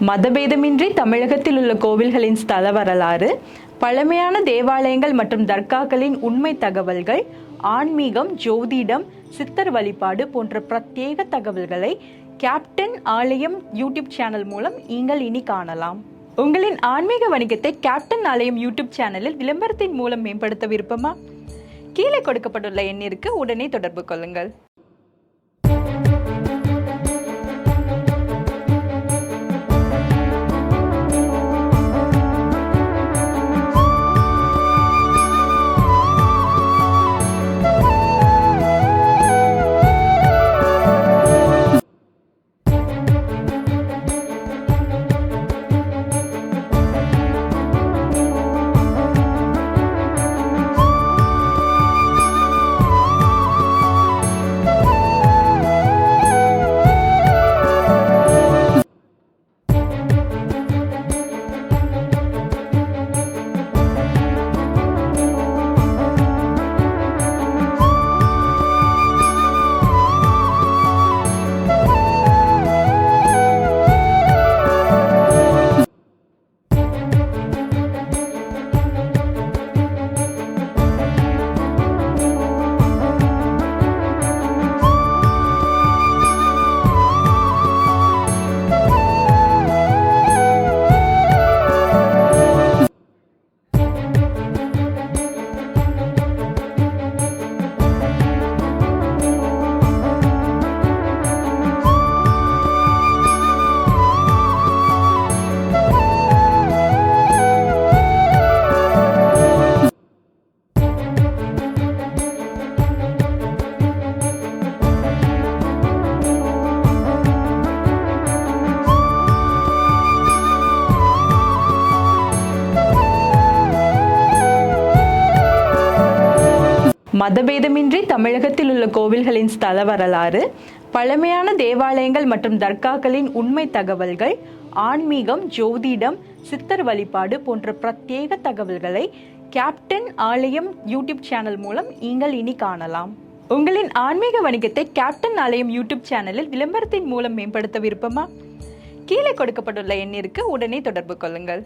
மதபேதமின்றி தமிழகத்தில் உள்ள கோவில்களின் ஸ்தல வரலாறு, பழமையான தேவாலயங்கள் மற்றும் தர்காக்களின் உண்மை தகவல்கள், ஆன்மீகம், ஜோதிடம், சித்தர் வழிபாடு போன்ற பிரத்யேக தகவல்களை கேப்டன் ஆலயம் யூடியூப் சேனல் மூலம் நீங்கள் இனி காணலாம். உங்களின் ஆன்மீக வணிகத்தை கேப்டன் ஆலயம் யூடியூப் சேனலில் விளம்பரத்தின் மூலம் மேம்படுத்த விருப்பமா? கீழே கொடுக்கப்பட்டுள்ள எண்ணிற்கு உடனே தொடர்பு கொள்ளுங்கள். மதபேதமின்றி தமிழகத்தில் உள்ள கோவில்களின் ஸ்தல வரலாறு, பழமையான தேவாலயங்கள் மற்றும் தர்காக்களின் உண்மை தகவல்கள், ஆன்மீகம், ஜோதிடம், சித்தர் வழிபாடு போன்ற பிரத்யேக தகவல்களை கேப்டன் ஆலயம் யூடியூப் சேனல் மூலம் நீங்கள் இனி காணலாம். உங்களின் ஆன்மீக வணிகத்தை கேப்டன் ஆலயம் யூடியூப் சேனலில் விளம்பரத்தின் மூலம் மேம்படுத்த விருப்பமா? கீழே கொடுக்கப்பட்டுள்ள எண்ணிற்கு உடனே தொடர்பு கொள்ளுங்கள்.